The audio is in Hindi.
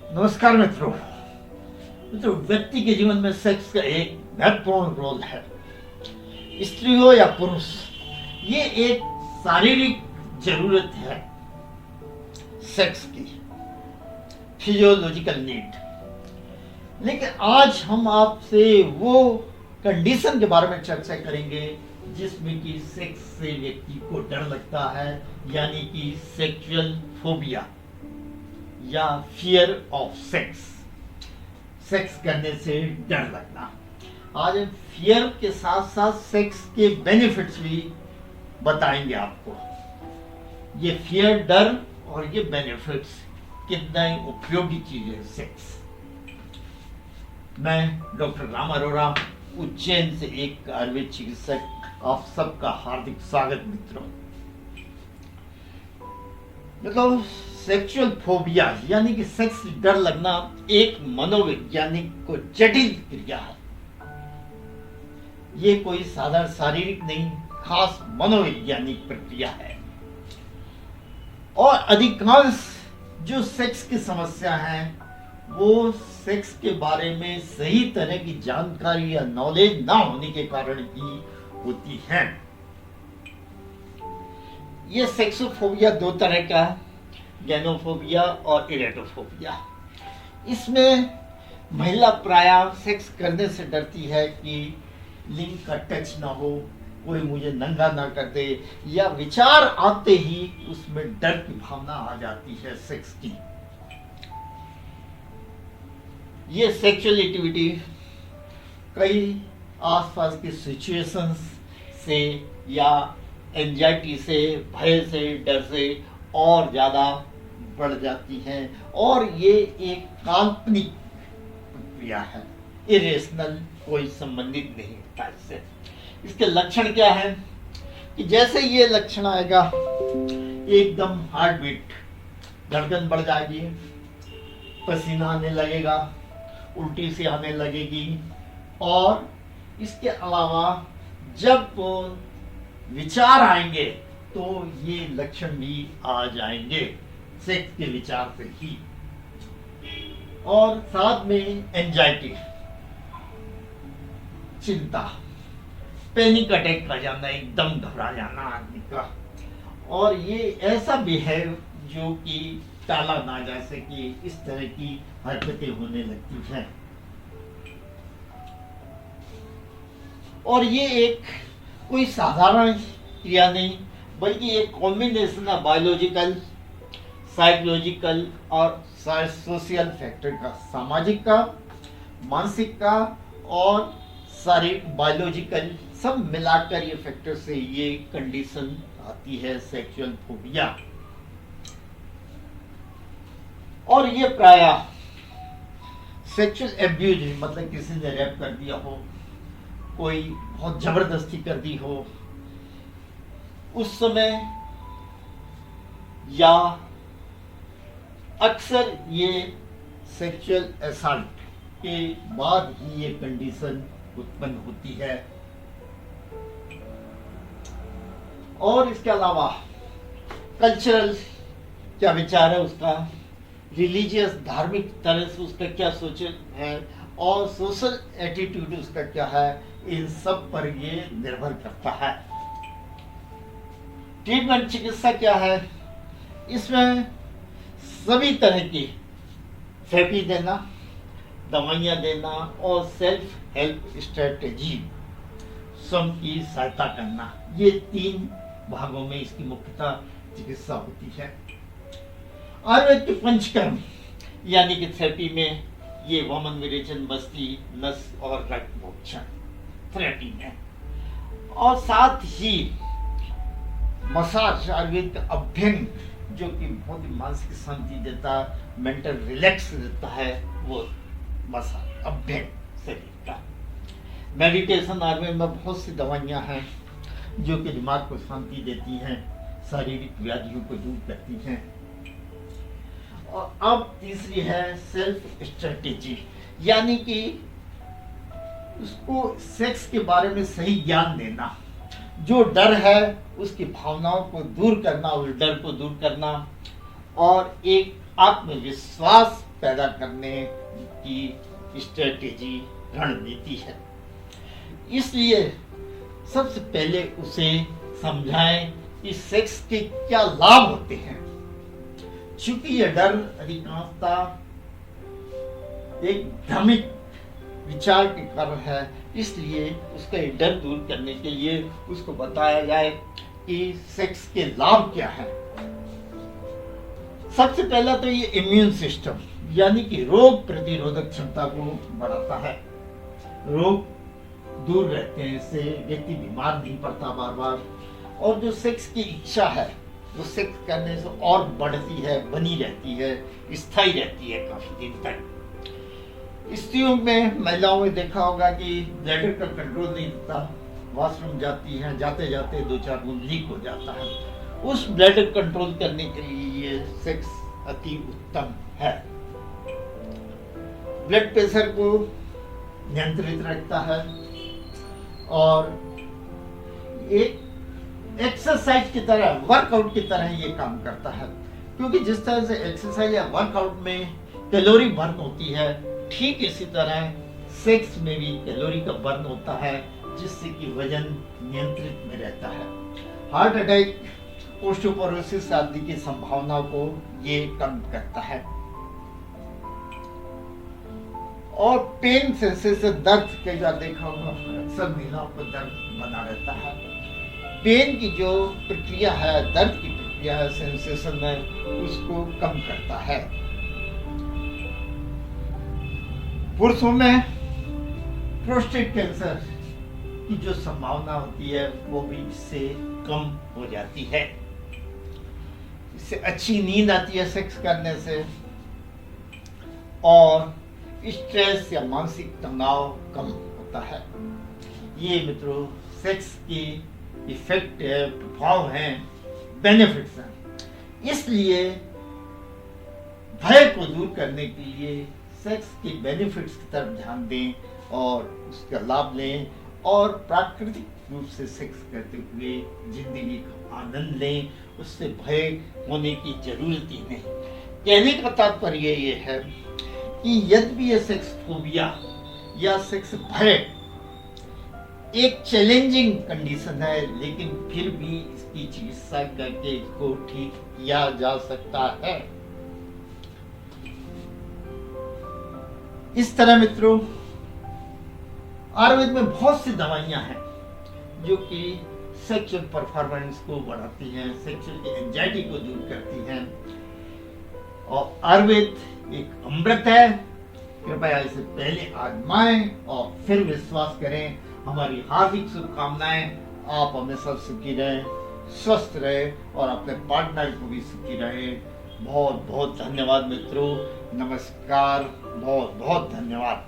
नमस्कार मित्रों, व्यक्ति के जीवन में सेक्स का एक महत्वपूर्ण रोल है। स्त्री हो या पुरुष, ये एक शारीरिक जरूरत है सेक्स की, फिजियोलॉजिकल नीड। लेकिन आज हम आपसे वो कंडीशन के बारे में चर्चा करेंगे जिसमें कि सेक्स से व्यक्ति को डर लगता है, यानी कि सेक्सुअल फोबिया या फियर ऑफ सेक्स, सेक्स करने से डर लगना। आज हम फियर के साथ साथ सेक्स के बेनिफिट्स भी बताएंगे आपको। ये फियर, डर और ये बेनिफिट्स कितना ही उपयोगी चीज है सेक्स। मैं डॉक्टर राम अरोड़ा, उज्जैन से एक आयुर्वेद चिकित्सक, आप सबका हार्दिक स्वागत मित्रों। मतलब सेक्सुअल फोबिया यानी कि सेक्स से डर लगना एक मनोवैज्ञानिक को जटिल क्रिया है। ये कोई साधारण शारीरिक नहीं, खास मनोवैज्ञानिक प्रक्रिया है। और अधिकांश जो सेक्स की समस्या है वो सेक्स के बारे में सही तरह की जानकारी या नॉलेज ना होने के कारण ही होती है। ये सेक्सोफोबिया दो तरह का है, गैनोफोबिया और इरेटोफोबिया। इसमें महिला प्रायः सेक्स करने से डरती है कि लिंग का टच ना हो, कोई मुझे नंगा ना कर दे, या विचार आते ही उसमें डर की भावना आ जाती है सेक्स की। ये सेक्सुअल एक्टिविटी कई आसपास की सिचुएशंस से या एंजाइटी से, भय से, डर से और ज्यादा बढ़ जाती है। और ये एक काल्पनिक प्रक्रिया है, इरेशनल, कोई संबंधित नहीं होता इससे। इसके लक्षण क्या है कि जैसे ये लक्षण आएगा, एकदम हार्ट बीट, धड़कन बढ़ जाएगी, पसीना आने लगेगा, उल्टी सी आने लगेगी, और इसके अलावा जब वो विचार आएंगे तो ये लक्षण भी आ जाएंगे सेक्स के विचार से ही। और साथ में एंजाइटी, चिंता, पैनिक अटैक आ जाना, एकदम घबरा जाना आदमी का। और ये ऐसा भी है जो कि टाला ना जा सके, इस तरह की हरकतें होने लगती हैं। और ये एक कोई साधारण क्रिया नहीं, बल्कि एक कॉम्बिनेशन ऑफ बायोलॉजिकल, साइकोलॉजिकल और सोशल फैक्टर का, सामाजिक का, मानसिक का और शारीरिक, बायोलॉजिकल, सब मिलाकर ये फैक्टर से ये कंडीशन आती है सेक्सुअल फोबिया। और ये प्रायः सेक्सुअल एब्यूज, मतलब किसी ने रेप कर दिया हो, कोई बहुत जबरदस्ती कर दी हो उस समय, या अक्सर ये सेक्सुअल असॉल्ट के बाद ही ये कंडीशन उत्पन्न होती है। और इसके अलावा कल्चरल क्या विचार है उसका, रिलीजियस, धार्मिक तरह से उसका क्या सोच है, और सोशल एटीट्यूड उसका क्या है, इन सब पर ये निर्भर करता है। ट्रीटमेंट, चिकित्सा क्या है, इसमें सभी तरह की थेरेपी देना, दवाइयाँ देना और सेल्फ हेल्प स्ट्रेटेजी स्वयं की सहायता करना, ये तीन भागों में इसकी मुख्यतः चिकित्सा होती है। आयुर्वेद के पंचकर्म यानी कि थेरेपी में ये वमन, विरेचन, बस्ती, नस और रक्त मोक्षण थेरेपी में, और साथ ही मसाज, आयुर्वेद का अभ्यंग जो कि बहुत ही मानसिक शांति देता, मेंटल रिलैक्स देता है, वो मसाज, अभ्यंग शरीर का। मेडिटेशन, आयुर्वेद में बहुत सी दवाइयाँ हैं जो कि दिमाग को शांति देती हैं, शारीरिक व्याधियों को दूर करती हैं। और अब तीसरी है सेल्फ स्ट्रेटेजी, यानी कि उसको सेक्स के बारे में सही ज्ञान देना, जो डर है उसकी भावनाओं को दूर करना, उस डर को दूर करना, और एक आत्मविश्वास पैदा करने की स्ट्रेटेजी, रणनीति है। इसलिए सबसे पहले उसे समझाएं कि सेक्स के क्या लाभ होते हैं। चूंकि यह डर अधिकांशता एक भ्रमित विचार के कारण है, इसलिए उसका डर दूर करने के लिए उसको बताया जाए कि सेक्स के लाभ क्या है। सबसे पहला तो ये इम्यून सिस्टम यानी कि रोग प्रतिरोधक क्षमता को बढ़ाता है। रोग दूर रहते हैं, इससे व्यक्ति बीमार नहीं पड़ता बार बार। और जो सेक्स की इच्छा है वो सेक्स करने से और बढ़ती है, बनी रहती है, स्थायी रहती है काफी दिन तक। स्त्रियों में, महिलाओं में देखा होगा कि ब्लैडर का कंट्रोल नहीं होता, वॉशरूम जाती है, जाते जाते 2-4 बूंद लीक हो जाता है। उस ब्लैडर कंट्रोल करने के लिए ये सेक्स अति उत्तम है। ब्लड प्रेशर को नियंत्रित रखता है और एक एक्सरसाइज की तरह, वर्कआउट की तरह ये काम करता है। क्योंकि जिस तरह से एक्सरसाइज या वर्कआउट में कैलोरी बर्न होती है, ठीक इसी तरह सेक्स में भी कैलोरी का बर्न होता है, जिससे कि वजन नियंत्रित में रहता है। हार्ट अटैक, ओस्टियोपोरोसिस आदि की संभावना को ये कम करता है। और पेन सेंसेशन, दर्द, कई बार देखा होगा अक्सर महिलाओं को दर्द बना रहता है। पेन की जो प्रक्रिया है, दर्द की प्रक्रिया है सेंसेशन में, उसको कम करता है। पुरुषों में प्रोस्टेट कैंसर की जो संभावना होती है वो भी इससे कम हो जाती है। इससे अच्छी नींद आती है सेक्स करने से, और स्ट्रेस या मानसिक तनाव कम होता है। ये मित्रों सेक्स की इफेक्ट है, प्रभाव है, बेनिफिट्स हैं। इसलिए भय को दूर करने के लिए सेक्स के बेनिफिट्स की तरफ ध्यान दें और उसका लाभ लें, और प्राकृतिक रूप से सेक्स करते हुए जिंदगी का आनंद लें। उससे भय होने की जरूरत ही नहीं। कहने का तात्पर्य ये है कि यद्यपि ये सेक्स फोबिया या सेक्स भय एक चैलेंजिंग कंडीशन है, लेकिन फिर भी इसकी चिकित्सा करके इसको ठीक किया जा सकता है। इस तरह मित्रों आयुर्वेद में बहुत सी दवाइयां हैं जो कि सेक्सुअल परफॉर्मेंस को बढ़ाती हैं, सेक्सुअल एंजाइटी को दूर करती हैं। और आयुर्वेद एक अमृत है। कृपया इसे पहले आजमाएं और फिर विश्वास करें। हमारी हार्दिक शुभकामनाएं। आप हमेशा सुखी रहें, स्वस्थ रहे और अपने पार्टनर को भी सुखी रहे। बहुत बहुत धन्यवाद मित्रों। नमस्कार, बहुत बहुत धन्यवाद।